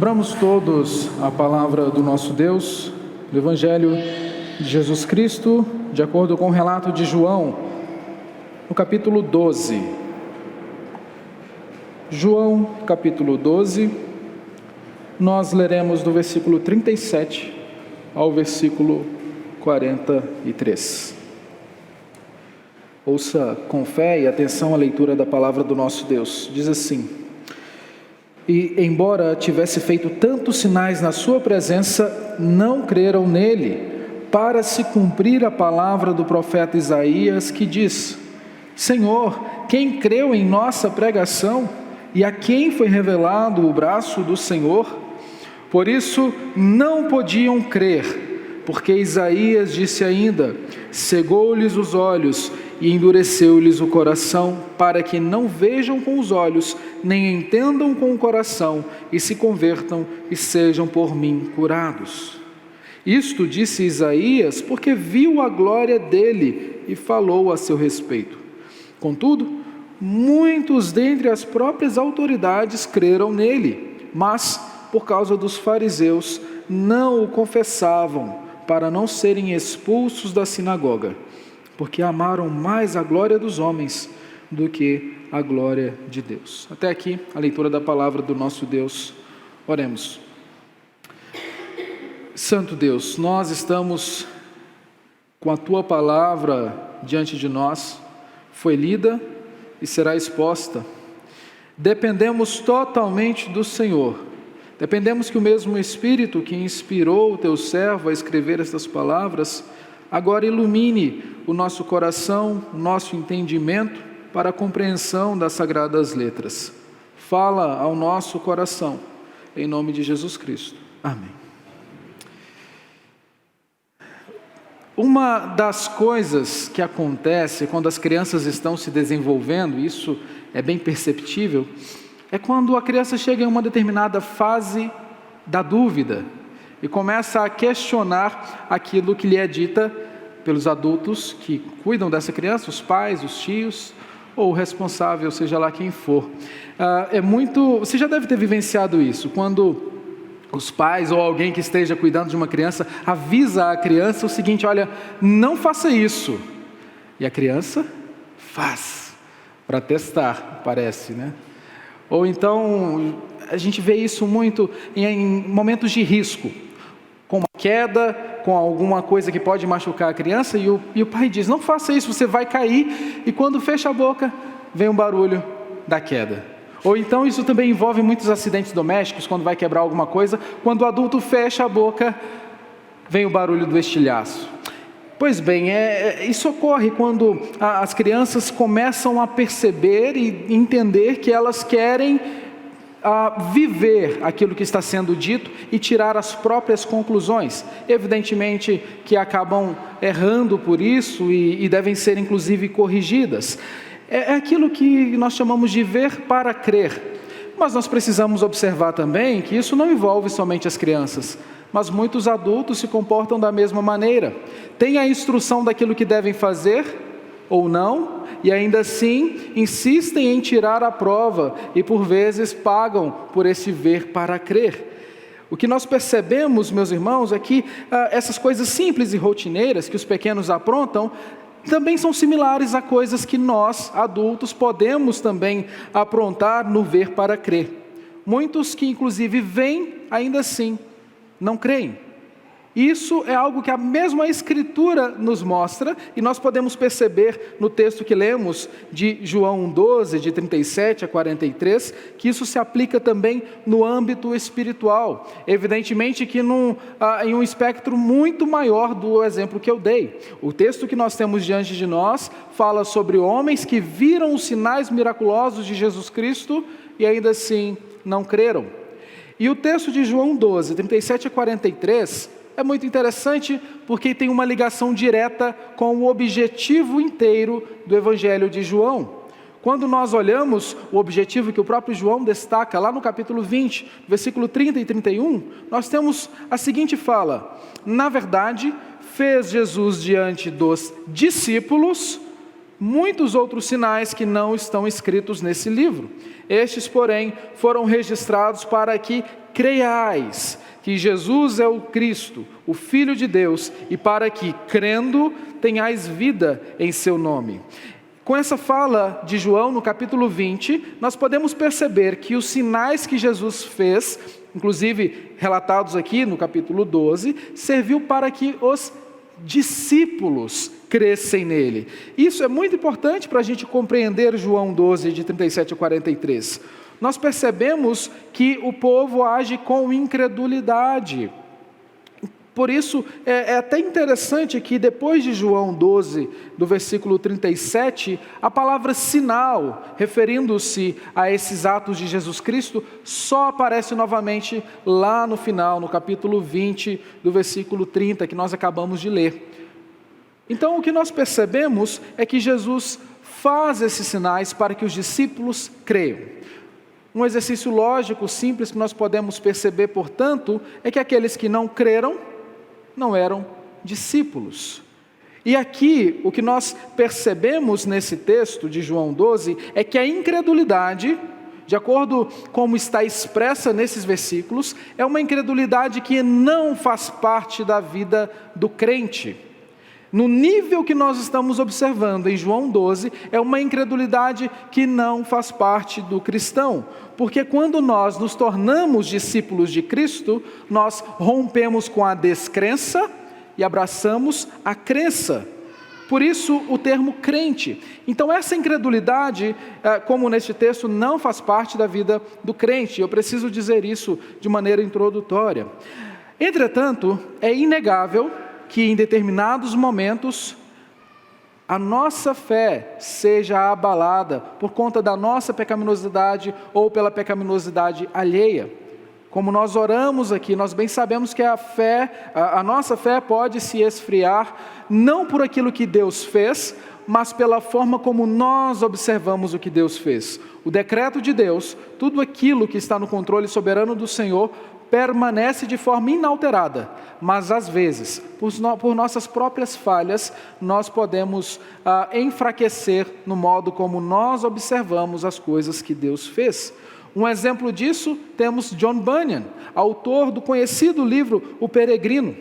Abramos todos a palavra do nosso Deus, do Evangelho de Jesus Cristo, de acordo com o relato de João, no capítulo 12. João, capítulo 12, nós leremos do versículo 37 ao versículo 43. Ouça com fé e atenção a leitura da palavra do nosso Deus. Diz assim: E, embora tivesse feito tantos sinais na sua presença, não creram nele, para se cumprir a palavra do profeta Isaías, que diz: Senhor, quem creu em nossa pregação? E a quem foi revelado o braço do Senhor? Por isso não podiam crer, porque Isaías disse ainda: cegou-lhes os olhos e endureceu-lhes o coração, para que não vejam com os olhos, nem entendam com o coração, e se convertam e sejam por mim curados. Isto disse Isaías, porque viu a glória dele e falou a seu respeito. Contudo, muitos dentre as próprias autoridades creram nele, mas, por causa dos fariseus, não o confessavam, para não serem expulsos da sinagoga, porque amaram mais a glória dos homens do que a glória de Deus. Até aqui a leitura da palavra do nosso Deus. Oremos. Santo Deus, nós estamos com a Tua palavra diante de nós, foi lida e será exposta. Dependemos totalmente do Senhor. Dependemos que o mesmo Espírito que inspirou o Teu servo a escrever estas palavras, agora ilumine o nosso coração, o nosso entendimento para a compreensão das sagradas letras. Fala ao nosso coração, em nome de Jesus Cristo. Amém. Uma das coisas que acontece quando as crianças estão se desenvolvendo, isso é bem perceptível, é quando a criança chega em uma determinada fase da dúvida e começa a questionar aquilo que lhe é dita pelos adultos que cuidam dessa criança, os pais, os tios, ou o responsável, seja lá quem for. Você já deve ter vivenciado isso, quando os pais ou alguém que esteja cuidando de uma criança avisa a criança o seguinte: olha, não faça isso. E a criança faz, para testar, parece, né? Ou então, a gente vê isso muito em momentos de risco, com uma queda, com alguma coisa que pode machucar a criança, e o pai diz: não faça isso, você vai cair, e quando fecha a boca, vem um barulho da queda. Ou então isso também envolve muitos acidentes domésticos, quando vai quebrar alguma coisa, quando o adulto fecha a boca, vem o barulho do estilhaço. Pois bem, isso ocorre quando as crianças começam a perceber e entender que elas querem viver aquilo que está sendo dito e tirar as próprias conclusões. Evidentemente que acabam errando por isso e devem ser inclusive corrigidas. É aquilo que nós chamamos de ver para crer. Mas nós precisamos observar também que isso não envolve somente as crianças, mas muitos adultos se comportam da mesma maneira. Têm a instrução daquilo que devem fazer ou não, e ainda assim insistem em tirar a prova e por vezes pagam por esse ver para crer. O que nós percebemos, meus irmãos, é que essas coisas simples e rotineiras que os pequenos aprontam também são similares a coisas que nós, adultos, podemos também aprontar no ver para crer. Muitos que inclusive veem, ainda assim, não creem. Isso é algo que a mesma Escritura nos mostra, e nós podemos perceber no texto que lemos de João 12, de 37 a 43, que isso se aplica também no âmbito espiritual. Evidentemente que em um espectro muito maior do exemplo que eu dei. O texto que nós temos diante de nós fala sobre homens que viram os sinais miraculosos de Jesus Cristo e ainda assim não creram. E o texto de João 12, 37 a 43... é muito interessante porque tem uma ligação direta com o objetivo inteiro do Evangelho de João. Quando nós olhamos o objetivo que o próprio João destaca lá no capítulo 20, versículo 30 e 31, nós temos a seguinte fala: na verdade, fez Jesus diante dos discípulos muitos outros sinais que não estão escritos nesse livro. Estes, porém, foram registrados para que creiais que Jesus é o Cristo, o Filho de Deus, e para que, crendo, tenhais vida em seu nome. Com essa fala de João, no capítulo 20, nós podemos perceber que os sinais que Jesus fez, inclusive relatados aqui no capítulo 12, serviu para que os discípulos crescem nele. Isso é muito importante para a gente compreender João 12, de 37 a 43. Nós percebemos que o povo age com incredulidade. Por isso, é até interessante que depois de João 12, do versículo 37, a palavra sinal, referindo-se a esses atos de Jesus Cristo, só aparece novamente lá no final, no capítulo 20, do versículo 30, que nós acabamos de ler. Então, o que nós percebemos é que Jesus faz esses sinais para que os discípulos creiam. Um exercício lógico simples que nós podemos perceber, portanto, é que aqueles que não creram não eram discípulos. E aqui, o que nós percebemos nesse texto de João 12, é que a incredulidade, de acordo com como está expressa nesses versículos, é uma incredulidade que não faz parte da vida do crente. No nível que nós estamos observando em João 12, é uma incredulidade que não faz parte do cristão. Porque quando nós nos tornamos discípulos de Cristo, nós rompemos com a descrença e abraçamos a crença. Por isso o termo crente. Então essa incredulidade, como neste texto, não faz parte da vida do crente. Eu preciso dizer isso de maneira introdutória. Entretanto, é inegável que em determinados momentos a nossa fé seja abalada por conta da nossa pecaminosidade ou pela pecaminosidade alheia. Como nós oramos aqui, nós bem sabemos que a nossa fé pode se esfriar, não por aquilo que Deus fez, mas pela forma como nós observamos o que Deus fez. O decreto de Deus, tudo aquilo que está no controle soberano do Senhor, permanece de forma inalterada, mas às vezes, por nossas próprias falhas, nós podemos enfraquecer no modo como nós observamos as coisas que Deus fez. Um exemplo disso, temos John Bunyan, autor do conhecido livro O Peregrino.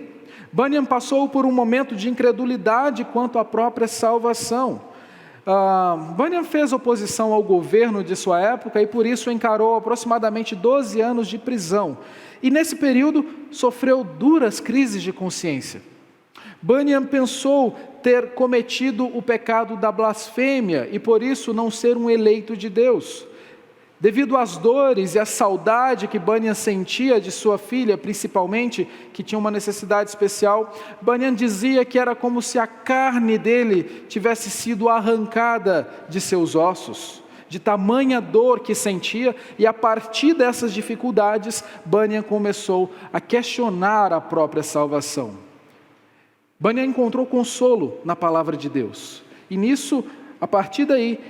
Bunyan passou por um momento de incredulidade quanto à própria salvação. Bunyan fez oposição ao governo de sua época e por isso encarou aproximadamente 12 anos de prisão. E nesse período sofreu duras crises de consciência. Bunyan pensou ter cometido o pecado da blasfêmia e por isso não ser um eleito de Deus. Devido às dores e à saudade que Bunyan sentia de sua filha, principalmente, que tinha uma necessidade especial, Bunyan dizia que era como se a carne dele tivesse sido arrancada de seus ossos, de tamanha dor que sentia, e a partir dessas dificuldades, Bunyan começou a questionar a própria salvação. Bunyan encontrou consolo na palavra de Deus, e nisso, a partir daí,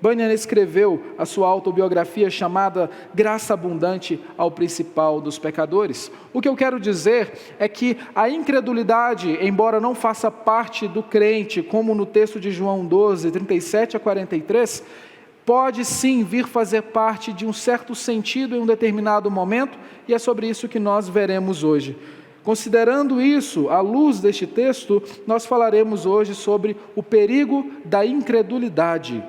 Bunyan escreveu a sua autobiografia chamada Graça Abundante ao Principal dos Pecadores. O que eu quero dizer é que a incredulidade, embora não faça parte do crente, como no texto de João 12, 37 a 43, pode sim vir fazer parte de um certo sentido em um determinado momento, e é sobre isso que nós veremos hoje. Considerando isso, à luz deste texto, nós falaremos hoje sobre o perigo da incredulidade.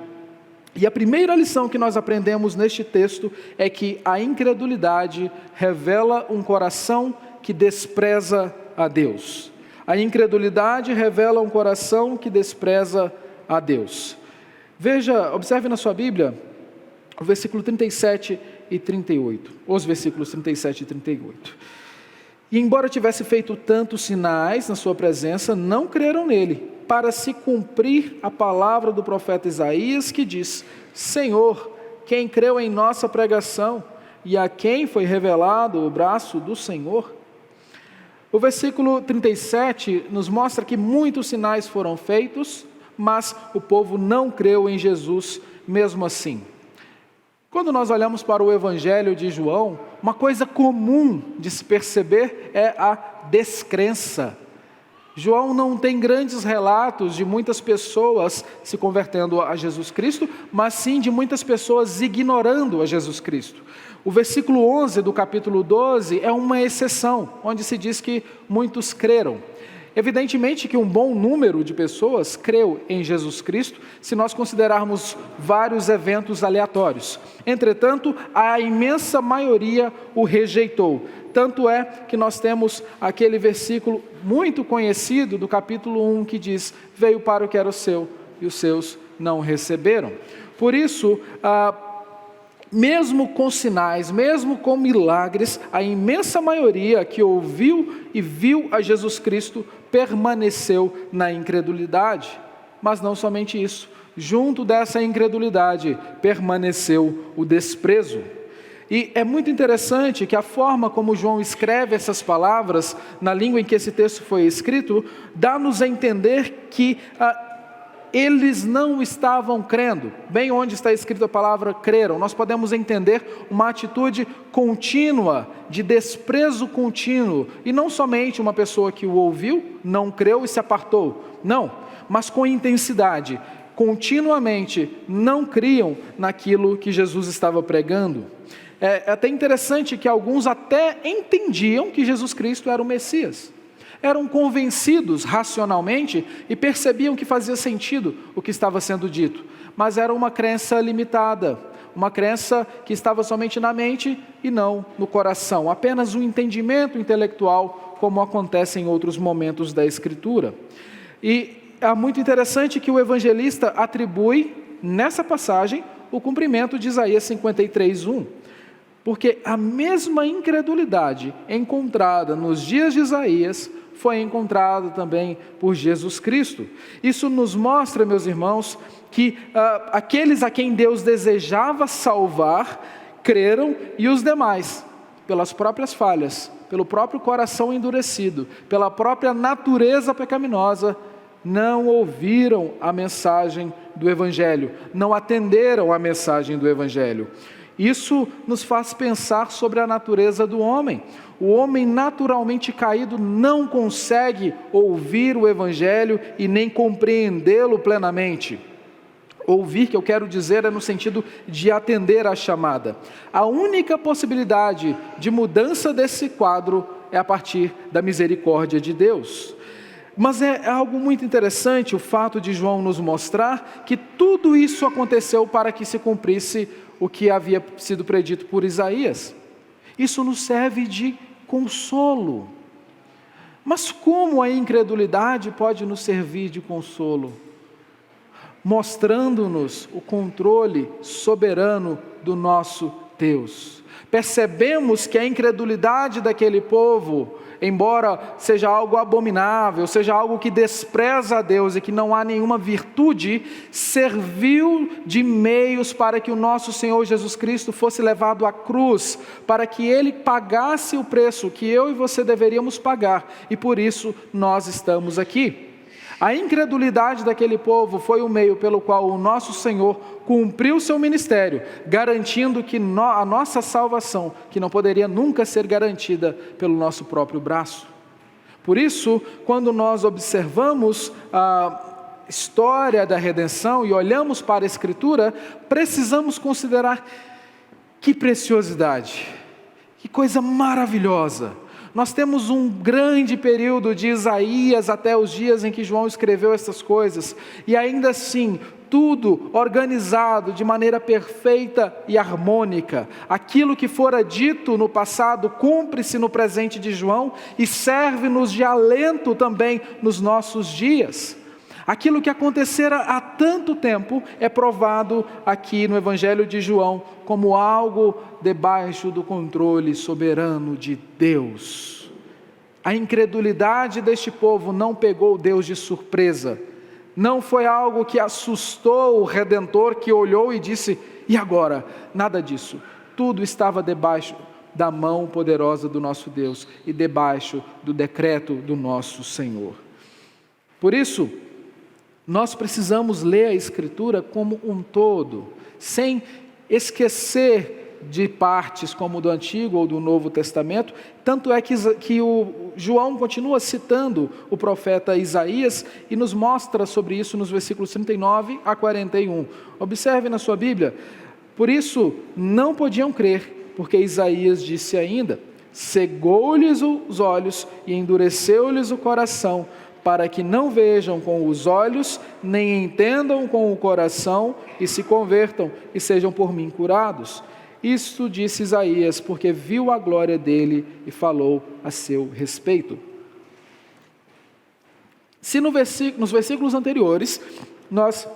E a primeira lição que nós aprendemos neste texto é que a incredulidade revela um coração que despreza a Deus. A incredulidade revela um coração que despreza a Deus. Veja, observe na sua Bíblia, o versículo 37 e 38. Os versículos 37 e 38. E embora tivesse feito tantos sinais na sua presença, não creram nele, para se cumprir a palavra do profeta Isaías, que diz: Senhor, quem creu em nossa pregação, e a quem foi revelado o braço do Senhor? O versículo 37 nos mostra que muitos sinais foram feitos, mas o povo não creu em Jesus mesmo assim. Quando nós olhamos para o Evangelho de João, uma coisa comum de se perceber é a descrença. João não tem grandes relatos de muitas pessoas se convertendo a Jesus Cristo, mas sim de muitas pessoas ignorando a Jesus Cristo. O versículo 11 do capítulo 12 é uma exceção, onde se diz que muitos creram. Evidentemente que um bom número de pessoas creu em Jesus Cristo, se nós considerarmos vários eventos aleatórios. Entretanto, a imensa maioria o rejeitou. Tanto é que nós temos aquele versículo muito conhecido do capítulo 1 que diz: veio para o que era o seu, e os seus não receberam. Por isso, mesmo com sinais, mesmo com milagres, a imensa maioria que ouviu e viu a Jesus Cristo permaneceu na incredulidade. Mas não somente isso, junto dessa incredulidade permaneceu o desprezo. E é muito interessante que a forma como João escreve essas palavras, na língua em que esse texto foi escrito, dá-nos a entender que eles não estavam crendo. Bem onde está escrita a palavra creram, nós podemos entender uma atitude contínua, de desprezo contínuo. E não somente uma pessoa que o ouviu, não creu e se apartou. Não, mas com intensidade, continuamente não criam naquilo que Jesus estava pregando. É até interessante que alguns até entendiam que Jesus Cristo era o Messias. Eram convencidos racionalmente e percebiam que fazia sentido o que estava sendo dito. Mas era uma crença limitada, uma crença que estava somente na mente e não no coração. Apenas um entendimento intelectual, como acontece em outros momentos da Escritura. E é muito interessante que o evangelista atribui, nessa passagem, o cumprimento de Isaías 53:1. Porque a mesma incredulidade encontrada nos dias de Isaías foi encontrada também por Jesus Cristo. Isso nos mostra, meus irmãos, que aqueles a quem Deus desejava salvar, creram, e os demais, pelas próprias falhas, pelo próprio coração endurecido, pela própria natureza pecaminosa, não ouviram a mensagem do Evangelho, não atenderam a mensagem do Evangelho. Isso nos faz pensar sobre a natureza do homem. O homem naturalmente caído não consegue ouvir o Evangelho e nem compreendê-lo plenamente. Ouvir, que eu quero dizer, é no sentido de atender à chamada. A única possibilidade de mudança desse quadro é a partir da misericórdia de Deus. Mas é algo muito interessante o fato de João nos mostrar que tudo isso aconteceu para que se cumprisse o que havia sido predito por Isaías. Isso nos serve de consolo. Mas como a incredulidade pode nos servir de consolo? Mostrando-nos o controle soberano do nosso Deus. Percebemos que a incredulidade daquele povo, embora seja algo abominável, seja algo que despreza a Deus e que não há nenhuma virtude, serviu de meios para que o nosso Senhor Jesus Cristo fosse levado à cruz, para que Ele pagasse o preço que eu e você deveríamos pagar, e por isso nós estamos aqui. A incredulidade daquele povo foi o meio pelo qual o nosso Senhor cumpriu seu ministério, garantindo que a nossa salvação, que não poderia nunca ser garantida pelo nosso próprio braço. Por isso, quando nós observamos a história da redenção e olhamos para a Escritura, precisamos considerar que preciosidade, que coisa maravilhosa. Nós temos um grande período de Isaías até os dias em que João escreveu essas coisas, e ainda assim, tudo organizado de maneira perfeita e harmônica. Aquilo que fora dito no passado cumpre-se no presente de João e serve-nos de alento também nos nossos dias. Aquilo que acontecera há tanto tempo é provado aqui no Evangelho de João como algo debaixo do controle soberano de Deus. A incredulidade deste povo não pegou Deus de surpresa. Não foi algo que assustou o Redentor, que olhou e disse: e agora? Nada disso. Tudo estava debaixo da mão poderosa do nosso Deus e debaixo do decreto do nosso Senhor. Por isso, nós precisamos ler a Escritura como um todo, sem esquecer de partes como do Antigo ou do Novo Testamento, tanto é que o João continua citando o profeta Isaías e nos mostra sobre isso nos versículos 39 a 41. Observe na sua Bíblia: por isso não podiam crer, porque Isaías disse ainda: cegou-lhes os olhos e endureceu-lhes o coração, para que não vejam com os olhos, nem entendam com o coração, e se convertam, e sejam por mim curados. Isto disse Isaías, porque viu a glória dele e falou a seu respeito. Se nos versículos anteriores, nós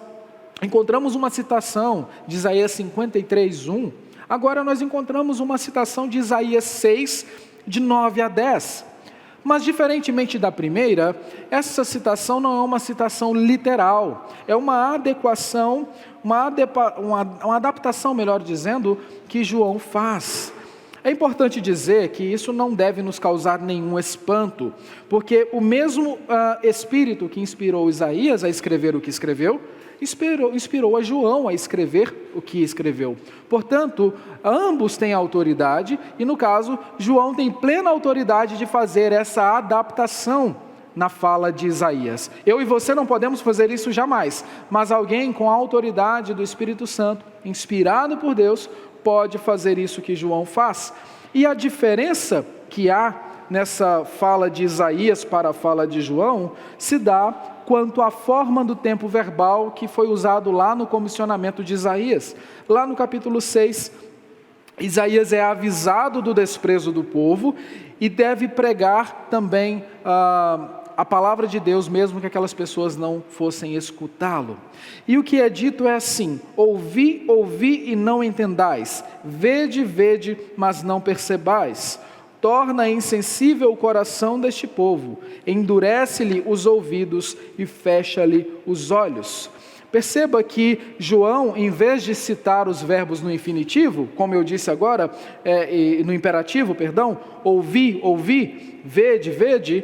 encontramos uma citação de Isaías 53:1, agora nós encontramos uma citação de Isaías 6, de 9 a 10. Mas, diferentemente da primeira, essa citação não é uma citação literal, é uma adequação, uma adaptação, melhor dizendo, que João faz. É importante dizer que isso não deve nos causar nenhum espanto, porque o mesmo Espírito que inspirou Isaías a escrever o que escreveu, inspirou a João a escrever o que escreveu. Portanto, ambos têm autoridade e, no caso, João tem plena autoridade de fazer essa adaptação na fala de Isaías. Eu e você não podemos fazer isso jamais, mas alguém com a autoridade do Espírito Santo, inspirado por Deus, pode fazer isso que João faz. E a diferença que há nessa fala de Isaías para a fala de João se dá quanto à forma do tempo verbal que foi usado lá no comissionamento de Isaías. Lá no capítulo 6, Isaías é avisado do desprezo do povo e deve pregar também a palavra de Deus, mesmo que aquelas pessoas não fossem escutá-lo. E o que é dito é assim: ouvi, ouvi e não entendais, vede, vede, mas não percebais. Torna insensível o coração deste povo, endurece-lhe os ouvidos e fecha-lhe os olhos. Perceba que João, em vez de citar os verbos no infinitivo, como eu disse agora, no imperativo, perdão, ouvi, ouvi, vede, vede,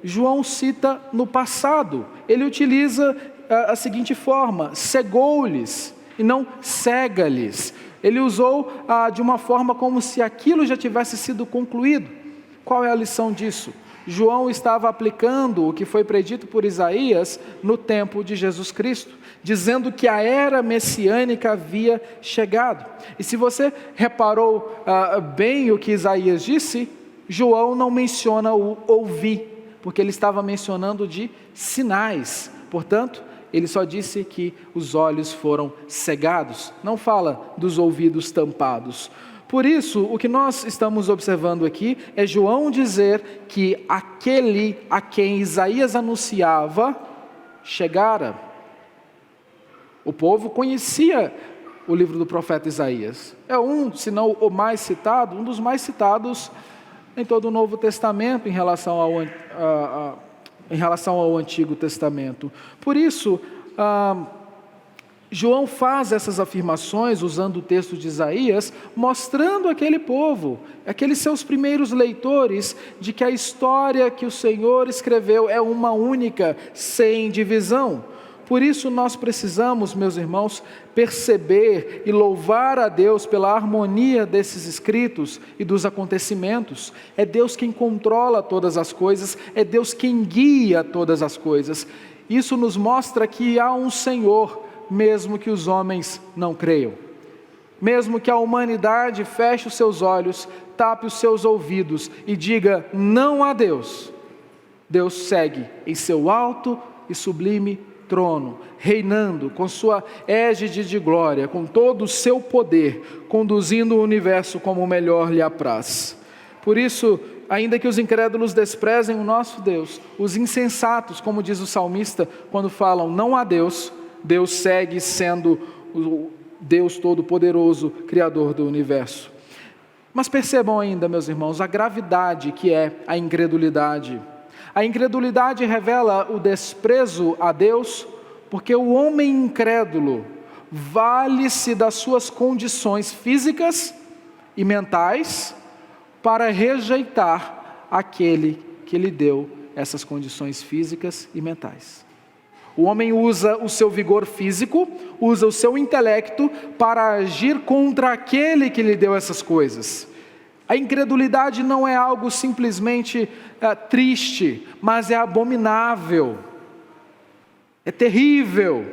João cita no passado. Ele utiliza a seguinte forma: cegou-lhes e não cega-lhes. Ele usou de uma forma como se aquilo já tivesse sido concluído. Qual é a lição disso? João estava aplicando o que foi predito por Isaías no tempo de Jesus Cristo, dizendo que a era messiânica havia chegado. E se você reparou bem o que Isaías disse, João não menciona o ouvir, porque ele estava mencionando de sinais. Portanto, ele só disse que os olhos foram cegados, não fala dos ouvidos tampados. Por isso, o que nós estamos observando aqui é João dizer que aquele a quem Isaías anunciava chegara. O povo conhecia o livro do profeta Isaías. É se não o mais citado, um dos mais citados em todo o Novo Testamento em relação ao Antigo Testamento. Por isso, João faz essas afirmações usando o texto de Isaías, mostrando àquele povo, aqueles seus primeiros leitores, de que a história que o Senhor escreveu é uma única, sem divisão. Por isso nós precisamos, meus irmãos, perceber e louvar a Deus pela harmonia desses escritos e dos acontecimentos. É Deus quem controla todas as coisas, é Deus quem guia todas as coisas. Isso nos mostra que há um Senhor, mesmo que os homens não creiam. Mesmo que a humanidade feche os seus olhos, tape os seus ouvidos e diga não há Deus, Deus segue em seu alto e sublime trono, reinando com sua égide de glória, com todo o seu poder, conduzindo o universo como melhor lhe apraz. Por isso, ainda que os incrédulos desprezem o nosso Deus, os insensatos, como diz o salmista, quando falam não há Deus, Deus segue sendo o Deus Todo-Poderoso, Criador do universo. Mas percebam ainda, meus irmãos, a gravidade que é a incredulidade. A incredulidade revela o desprezo a Deus, porque o homem incrédulo vale-se das suas condições físicas e mentais para rejeitar aquele que lhe deu essas condições físicas e mentais. O homem usa o seu vigor físico, usa o seu intelecto para agir contra aquele que lhe deu essas coisas. A incredulidade não é algo simplesmente triste, mas é abominável, é terrível,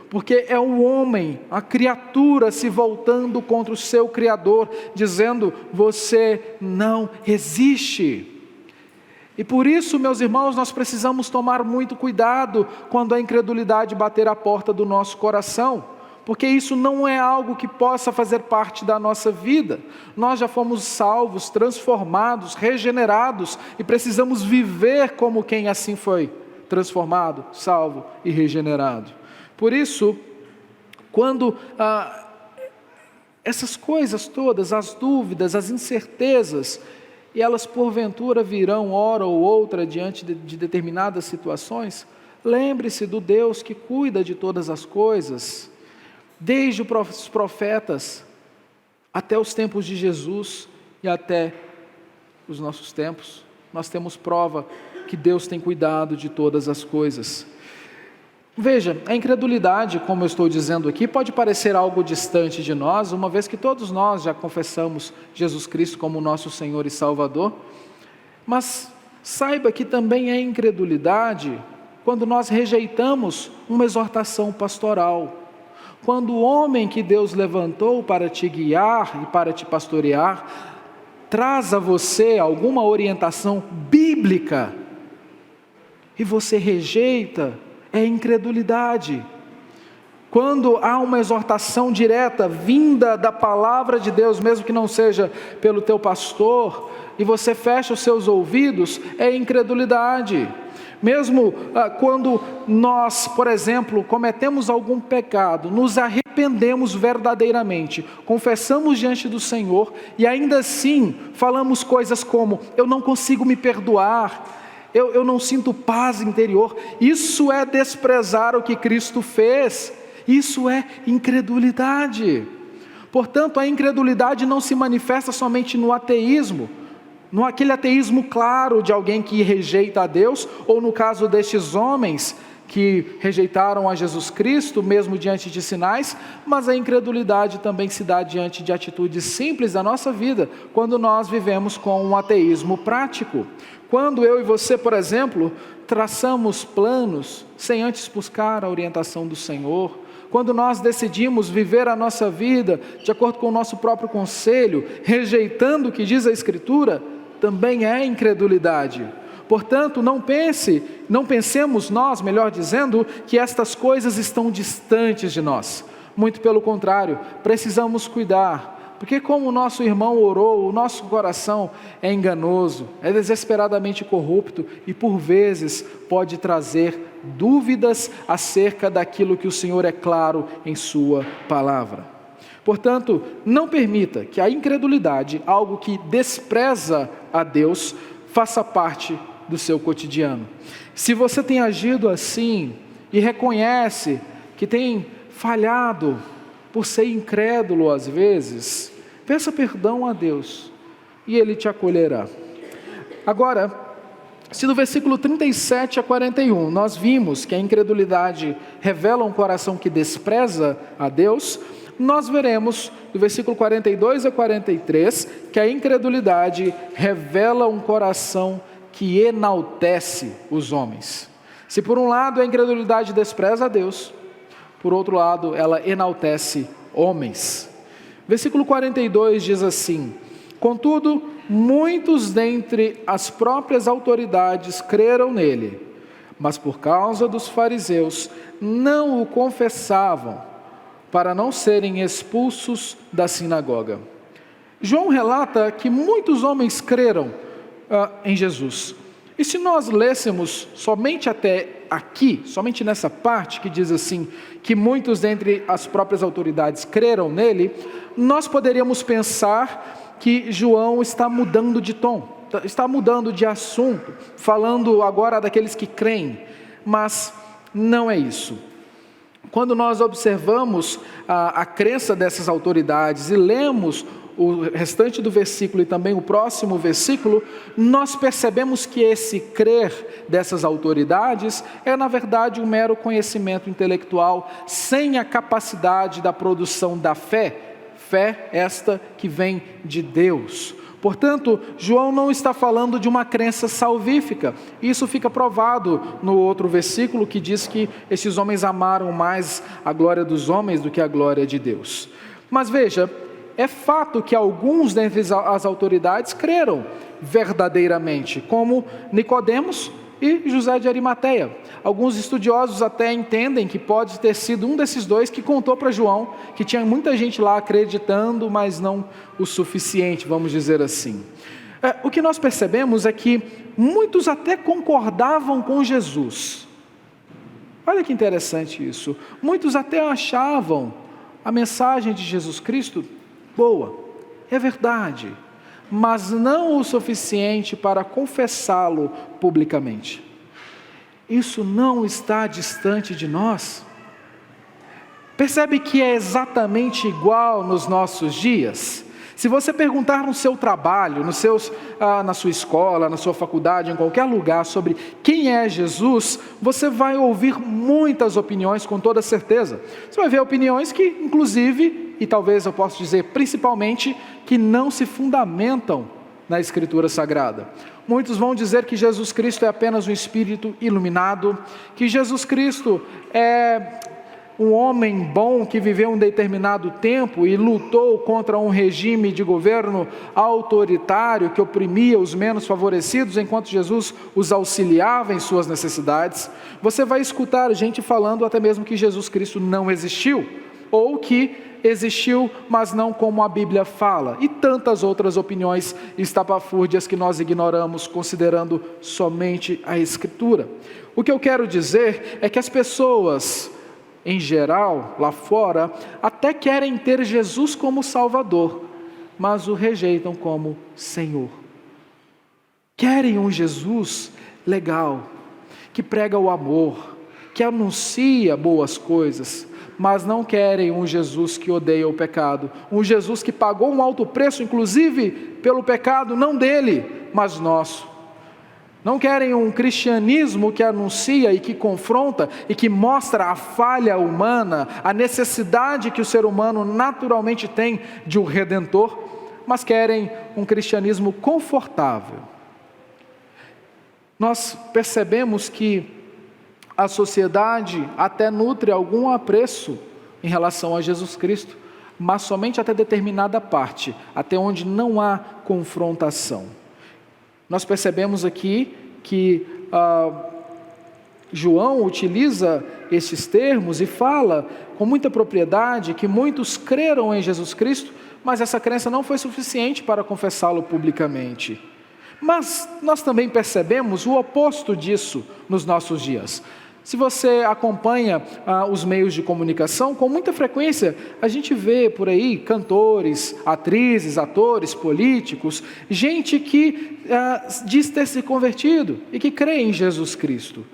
porque é o homem, a criatura se voltando contra o seu Criador, dizendo: você não existe. E por isso, meus irmãos, nós precisamos tomar muito cuidado quando a incredulidade bater a porta do nosso coração, porque isso não é algo que possa fazer parte da nossa vida. Nós já fomos salvos, transformados, regenerados, e precisamos viver como quem assim foi transformado, salvo e regenerado. Por isso, quando essas coisas todas, as dúvidas, as incertezas, e elas porventura virão hora ou outra diante de determinadas situações, lembre-se do Deus que cuida de todas as coisas, desde os profetas, até os tempos de Jesus e até os nossos tempos. Nós temos prova que Deus tem cuidado de todas as coisas. Veja, a incredulidade, como eu estou dizendo aqui, pode parecer algo distante de nós, uma vez que todos nós já confessamos Jesus Cristo como nosso Senhor e Salvador, mas saiba que também é incredulidade quando nós rejeitamos uma exortação pastoral, quando o homem que Deus levantou para te guiar e para te pastorear, traz a você alguma orientação bíblica, e você rejeita, é incredulidade. Quando há uma exortação direta, vinda da palavra de Deus, mesmo que não seja pelo teu pastor, e você fecha os seus ouvidos, é incredulidade. Mesmo quando nós, por exemplo, cometemos algum pecado, nos arrependemos verdadeiramente, confessamos diante do Senhor, e ainda assim falamos coisas como: eu não consigo me perdoar, eu não sinto paz interior. Isso é desprezar o que Cristo fez, isso é incredulidade. Portanto, a incredulidade não se manifesta somente no ateísmo, no aquele ateísmo claro de alguém que rejeita a Deus, ou no caso destes homens que rejeitaram a Jesus Cristo, mesmo diante de sinais, mas a incredulidade também se dá diante de atitudes simples da nossa vida, quando nós vivemos com um ateísmo prático. Quando eu e você, por exemplo, traçamos planos sem antes buscar a orientação do Senhor, quando nós decidimos viver a nossa vida de acordo com o nosso próprio conselho, rejeitando o que diz a Escritura, também é incredulidade. Portanto, não pensemos nós, melhor dizendo, que estas coisas estão distantes de nós. Muito pelo contrário, precisamos cuidar, porque como o nosso irmão orou, o nosso coração é enganoso, é desesperadamente corrupto e por vezes pode trazer dúvidas acerca daquilo que o Senhor é claro em sua palavra. Portanto, não permita que a incredulidade, algo que despreza a Deus, faça parte do seu cotidiano. Se você tem agido assim e reconhece que tem falhado por ser incrédulo às vezes, peça perdão a Deus e Ele te acolherá. Agora, se no versículo 37 a 41 nós vimos que a incredulidade revela um coração que despreza a Deus, nós veremos do versículo 42 a 43 que a incredulidade revela um coração que enaltece os homens. Se por um lado a incredulidade despreza a Deus, por outro lado ela enaltece homens. Versículo 42 diz assim: contudo, muitos dentre as próprias autoridades creram nele, mas por causa dos fariseus não o confessavam, para não serem expulsos da sinagoga. João relata que muitos homens creram em Jesus. E se nós lêssemos somente até aqui, somente nessa parte que diz assim, que muitos dentre as próprias autoridades creram nele, nós poderíamos pensar que João está mudando de tom, está mudando de assunto, falando agora daqueles que creem, mas não é isso. Quando nós observamos a crença dessas autoridades e lemos o restante do versículo e também o próximo versículo, nós percebemos que esse crer dessas autoridades é, na verdade, um mero conhecimento intelectual, sem a capacidade da produção da fé, fé esta que vem de Deus. Portanto, João não está falando de uma crença salvífica. Isso fica provado no outro versículo que diz que esses homens amaram mais a glória dos homens do que a glória de Deus. Mas veja, é fato que alguns dentre as autoridades creram verdadeiramente, como Nicodemos e José de Arimateia. Alguns estudiosos até entendem que pode ter sido um desses dois que contou para João que tinha muita gente lá acreditando, mas não o suficiente, vamos dizer assim. O que nós percebemos é que muitos até concordavam com Jesus. Olha que interessante isso. Muitos até achavam a mensagem de Jesus Cristo boa, é verdade, mas não o suficiente para confessá-lo publicamente. Isso não está distante de nós. Percebe que é exatamente igual nos nossos dias? Se você perguntar no seu trabalho, na sua escola, na sua faculdade, em qualquer lugar sobre quem é Jesus, você vai ouvir muitas opiniões com toda certeza. Você vai ver opiniões que, inclusive, e talvez eu possa dizer principalmente, que não se fundamentam na Escritura Sagrada. Muitos vão dizer que Jesus Cristo é apenas um espírito iluminado, que Jesus Cristo é um homem bom que viveu um determinado tempo e lutou contra um regime de governo autoritário que oprimia os menos favorecidos, enquanto Jesus os auxiliava em suas necessidades. Você vai escutar gente falando até mesmo que Jesus Cristo não existiu, ou que existiu, mas não como a Bíblia fala, e tantas outras opiniões estapafúrdias que nós ignoramos, considerando somente a Escritura. O que eu quero dizer é que as pessoas, em geral, lá fora, até querem ter Jesus como Salvador, mas o rejeitam como Senhor. Querem um Jesus legal, que prega o amor, que anuncia boas coisas, mas não querem um Jesus que odeia o pecado, um Jesus que pagou um alto preço, inclusive pelo pecado, não dele, mas nosso. Não querem um cristianismo que anuncia e que confronta e que mostra a falha humana, a necessidade que o ser humano naturalmente tem de um redentor, mas querem um cristianismo confortável. Nós percebemos que a sociedade até nutre algum apreço em relação a Jesus Cristo, mas somente até determinada parte, até onde não há confrontação. Nós percebemos aqui que João utiliza esses termos e fala com muita propriedade que muitos creram em Jesus Cristo, mas essa crença não foi suficiente para confessá-lo publicamente. Mas nós também percebemos o oposto disso nos nossos dias. Se você acompanha os meios de comunicação, com muita frequência a gente vê por aí cantores, atrizes, atores, políticos, gente que diz ter se convertido e que crê em Jesus Cristo.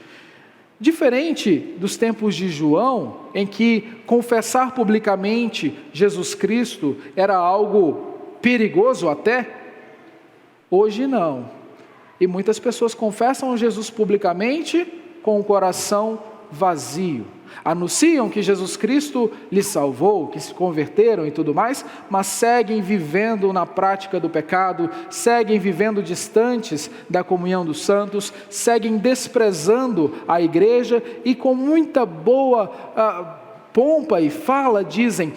Diferente dos tempos de João, em que confessar publicamente Jesus Cristo era algo perigoso até, hoje não. E muitas pessoas confessam Jesus publicamente com o coração vazio. Anunciam que Jesus Cristo lhes salvou, que se converteram e tudo mais, mas seguem vivendo na prática do pecado, seguem vivendo distantes da comunhão dos santos, seguem desprezando a igreja e com muita boa pompa e fala dizem: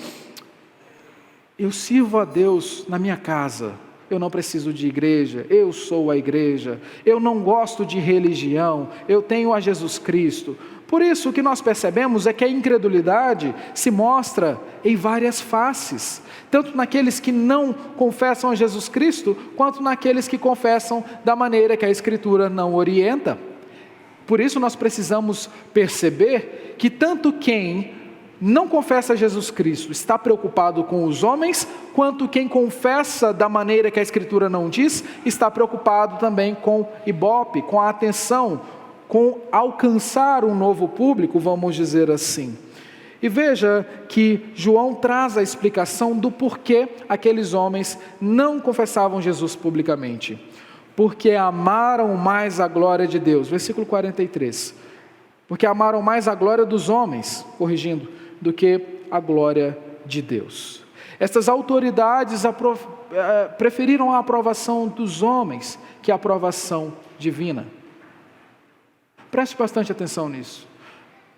eu sirvo a Deus na minha casa, eu não preciso de igreja, eu sou a igreja, eu não gosto de religião, eu tenho a Jesus Cristo. Por isso, o que nós percebemos é que a incredulidade se mostra em várias faces, tanto naqueles que não confessam a Jesus Cristo, quanto naqueles que confessam da maneira que a Escritura não orienta. Por isso, nós precisamos perceber que tanto quem não confessa Jesus Cristo está preocupado com os homens, quanto quem confessa da maneira que a Escritura não diz, está preocupado também com ibope, com a atenção, com alcançar um novo público, vamos dizer assim. E veja que João traz a explicação do porquê aqueles homens não confessavam Jesus publicamente. Porque amaram mais a glória de Deus. Versículo 43. Porque amaram mais a glória dos homens, corrigindo, do que a glória de Deus. Estas autoridades preferiram a aprovação dos homens que a aprovação divina. Preste bastante atenção nisso.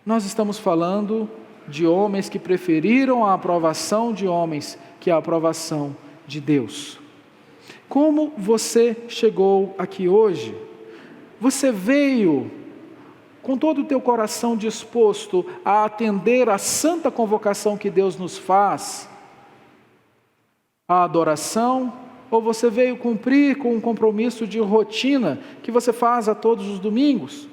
Nós estamos falando de homens que preferiram a aprovação de homens que a aprovação de Deus. Como você chegou aqui hoje? Você veio com todo o teu coração disposto a atender à santa convocação que Deus nos faz, a adoração, ou você veio cumprir com um compromisso de rotina que você faz a todos os domingos?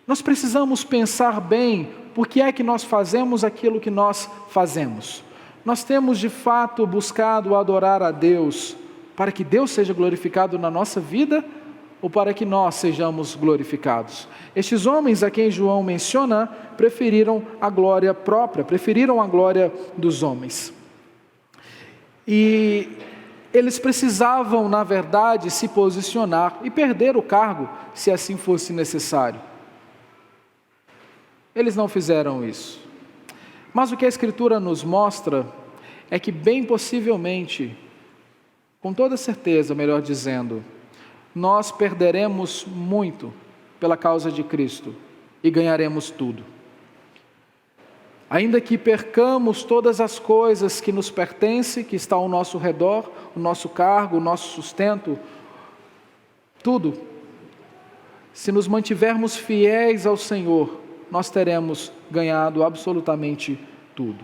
Nós precisamos pensar bem por que é que nós fazemos aquilo que nós fazemos. Nós temos de fato buscado adorar a Deus para que Deus seja glorificado na nossa vida ou para que nós sejamos glorificados? Estes homens a quem João menciona preferiram a glória própria, preferiram a glória dos homens. E eles precisavam, na verdade, se posicionar e perder o cargo, se assim fosse necessário. Eles não fizeram isso. Mas o que a Escritura nos mostra é que bem possivelmente, com toda certeza, melhor dizendo, nós perderemos muito pela causa de Cristo e ganharemos tudo. Ainda que percamos todas as coisas que nos pertencem, que estão ao nosso redor, o nosso cargo, o nosso sustento, tudo, se nos mantivermos fiéis ao Senhor, nós teremos ganhado absolutamente tudo.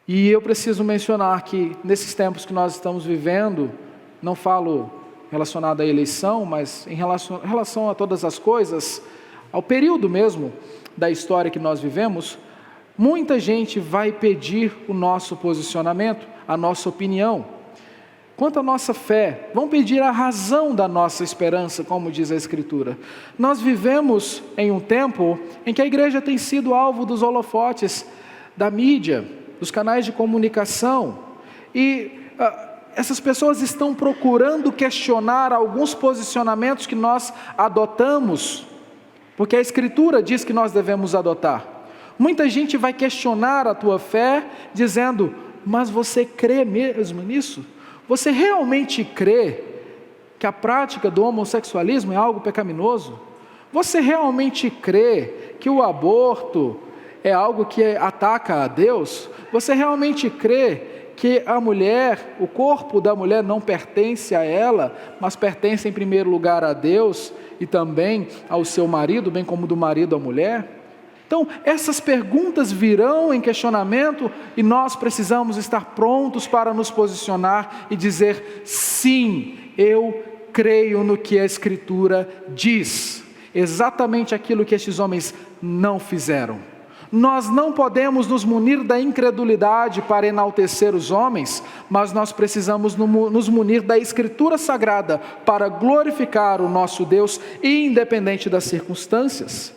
E eu preciso mencionar que nesses tempos que nós estamos vivendo, não falo relacionado à eleição, mas em relação a todas as coisas, ao período mesmo da história que nós vivemos, muita gente vai pedir o nosso posicionamento, a nossa opinião. Quanto à nossa fé, vão pedir a razão da nossa esperança, como diz a Escritura. Nós vivemos em um tempo em que a igreja tem sido alvo dos holofotes da mídia, dos canais de comunicação, e essas pessoas estão procurando questionar alguns posicionamentos que nós adotamos, porque a Escritura diz que nós devemos adotar. Muita gente vai questionar a tua fé, dizendo, mas você crê mesmo nisso? Você realmente crê que a prática do homossexualismo é algo pecaminoso? Você realmente crê que o aborto é algo que ataca a Deus? Você realmente crê que a mulher, o corpo da mulher não pertence a ela, mas pertence em primeiro lugar a Deus e também ao seu marido, bem como do marido à mulher? Então, essas perguntas virão em questionamento e nós precisamos estar prontos para nos posicionar e dizer, sim, eu creio no que a Escritura diz. Exatamente aquilo que estes homens não fizeram. Nós não podemos nos munir da incredulidade para enaltecer os homens, mas nós precisamos nos munir da Escritura Sagrada para glorificar o nosso Deus, independente das circunstâncias.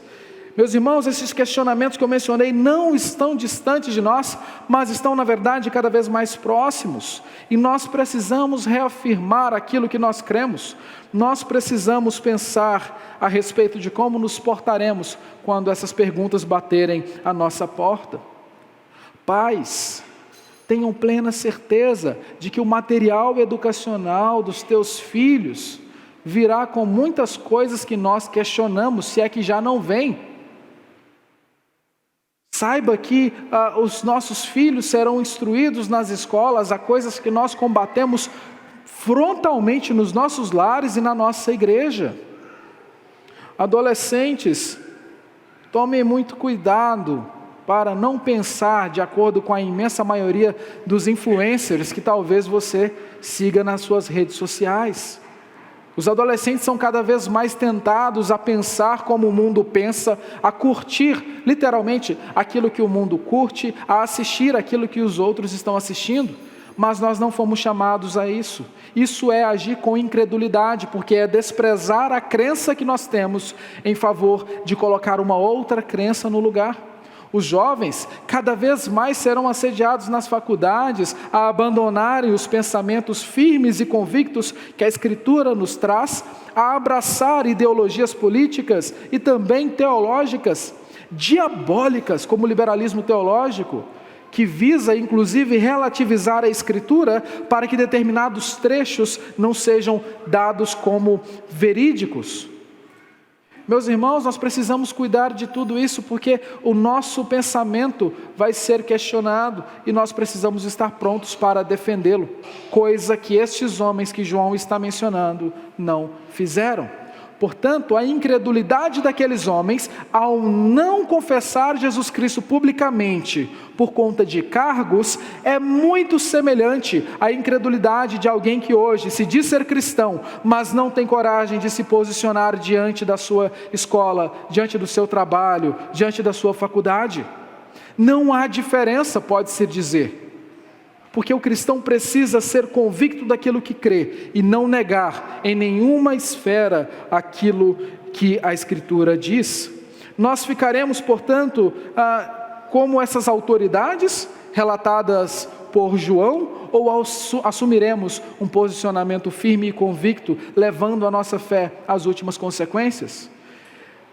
Meus irmãos, esses questionamentos que eu mencionei não estão distantes de nós, mas estão, na verdade, cada vez mais próximos. E nós precisamos reafirmar aquilo que nós cremos. Nós precisamos pensar a respeito de como nos portaremos quando essas perguntas baterem à nossa porta. Pais, tenham plena certeza de que o material educacional dos teus filhos virá com muitas coisas que nós questionamos, se é que já não vem. Saiba que os nossos filhos serão instruídos nas escolas a coisas que nós combatemos frontalmente nos nossos lares e na nossa igreja. Adolescentes, tomem muito cuidado para não pensar de acordo com a imensa maioria dos influencers que talvez você siga nas suas redes sociais. Os adolescentes são cada vez mais tentados a pensar como o mundo pensa, a curtir literalmente aquilo que o mundo curte, a assistir aquilo que os outros estão assistindo. Mas nós não fomos chamados a isso. Isso é agir com incredulidade, porque é desprezar a crença que nós temos em favor de colocar uma outra crença no lugar. Os jovens cada vez mais serão assediados nas faculdades a abandonarem os pensamentos firmes e convictos que a Escritura nos traz, a abraçar ideologias políticas e também teológicas, diabólicas, como o liberalismo teológico, que visa inclusive relativizar a Escritura para que determinados trechos não sejam dados como verídicos. Meus irmãos, nós precisamos cuidar de tudo isso, porque o nosso pensamento vai ser questionado e nós precisamos estar prontos para defendê-lo, coisa que estes homens que João está mencionando não fizeram. Portanto, a incredulidade daqueles homens, ao não confessar Jesus Cristo publicamente por conta de cargos, é muito semelhante à incredulidade de alguém que hoje se diz ser cristão, mas não tem coragem de se posicionar diante da sua escola, diante do seu trabalho, diante da sua faculdade. Não há diferença, pode-se dizer. Porque o cristão precisa ser convicto daquilo que crê e não negar em nenhuma esfera aquilo que a Escritura diz. Nós ficaremos, portanto, como essas autoridades relatadas por João, ou assumiremos um posicionamento firme e convicto, levando a nossa fé às últimas consequências?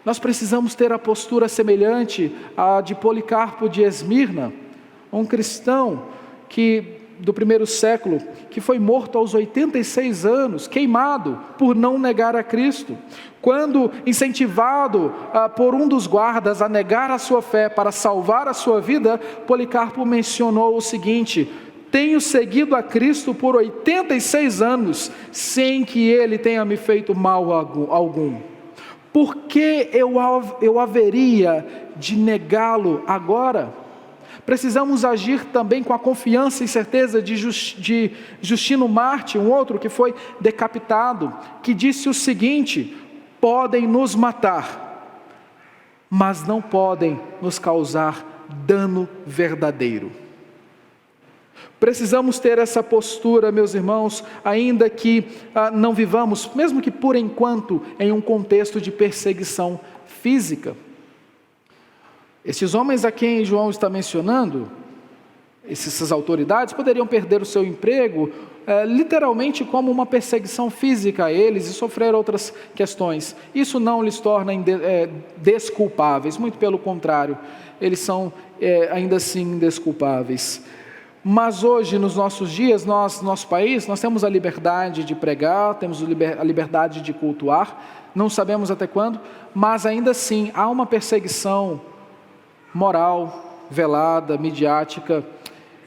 Nós precisamos ter a postura semelhante à de Policarpo de Esmirna, um cristão do primeiro século, que foi morto aos 86 anos, queimado por não negar a Cristo. Quando incentivado por um dos guardas a negar a sua fé para salvar a sua vida, Policarpo mencionou o seguinte: tenho seguido a Cristo por 86 anos, sem que Ele tenha me feito mal algum. Por que eu haveria de negá-lo agora? Precisamos agir também com a confiança e certeza de Justino Marte, um outro que foi decapitado, que disse o seguinte: podem nos matar, mas não podem nos causar dano verdadeiro. Precisamos ter essa postura, meus irmãos, ainda que não vivamos, mesmo que por enquanto, em um contexto de perseguição física. Esses homens a quem João está mencionando, essas autoridades, poderiam perder o seu emprego, literalmente como uma perseguição física a eles e sofrer outras questões. Isso não lhes torna desculpáveis, muito pelo contrário, eles são ainda assim indesculpáveis. Mas hoje, nos nossos dias, nosso país, nós temos a liberdade de pregar, temos a liberdade de cultuar, não sabemos até quando, mas ainda assim há uma perseguição moral, velada, midiática,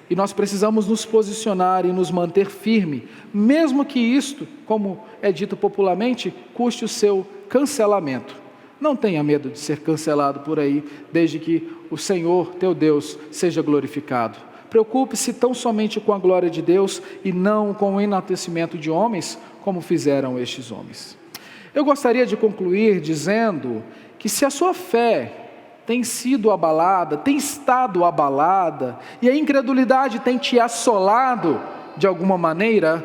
e nós precisamos nos posicionar e nos manter firme, mesmo que isto, como é dito popularmente, custe o seu cancelamento. Não tenha medo de ser cancelado por aí, desde que o Senhor, teu Deus, seja glorificado. Preocupe-se tão somente com a glória de Deus e não com o enaltecimento de homens, como fizeram estes homens. Eu gostaria de concluir dizendo que se a sua fé tem sido abalada, tem estado abalada, e a incredulidade tem te assolado de alguma maneira,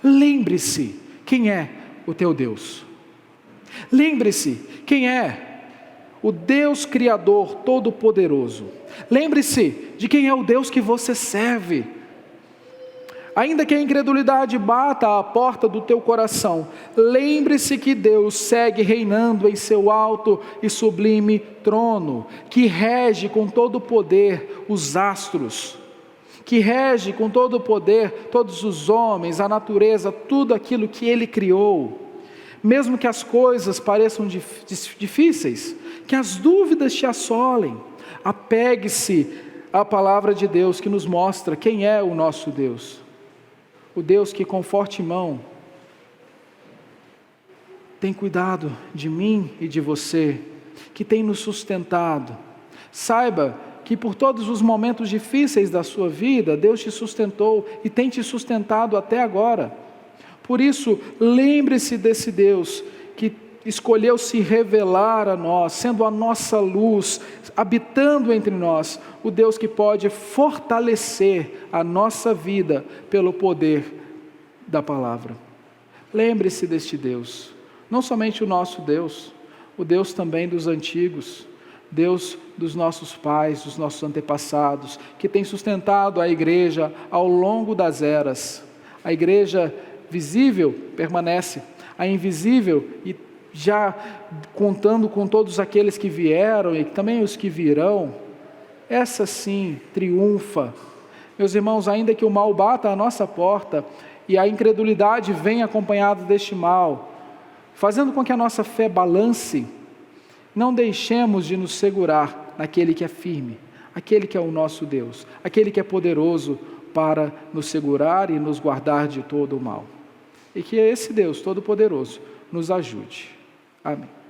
lembre-se quem é o teu Deus. Lembre-se quem é o Deus Criador Todo-Poderoso. Lembre-se de quem é o Deus que você serve. Ainda que a incredulidade bata à porta do teu coração, lembre-se que Deus segue reinando em seu alto e sublime trono, que rege com todo o poder os astros, que rege com todo o poder todos os homens, a natureza, tudo aquilo que Ele criou. Mesmo que as coisas pareçam difíceis, que as dúvidas te assolem, apegue-se à palavra de Deus que nos mostra quem é o nosso Deus. O Deus que com forte mão tem cuidado de mim e de você, que tem nos sustentado. Saiba que por todos os momentos difíceis da sua vida, Deus te sustentou e tem te sustentado até agora. Por isso, lembre-se desse Deus que escolheu se revelar a nós, sendo a nossa luz, habitando entre nós, o Deus que pode fortalecer a nossa vida pelo poder da palavra. Lembre-se deste Deus, não somente o nosso Deus, o Deus também dos antigos, Deus dos nossos pais, dos nossos antepassados, que tem sustentado a igreja ao longo das eras. A igreja visível permanece, a invisível, e já contando com todos aqueles que vieram e também os que virão, essa sim triunfa. Meus irmãos, ainda que o mal bata à nossa porta e a incredulidade venha acompanhada deste mal, fazendo com que a nossa fé balance, não deixemos de nos segurar naquele que é firme, aquele que é o nosso Deus, aquele que é poderoso para nos segurar e nos guardar de todo o mal. E que esse Deus Todo-Poderoso nos ajude. Amém.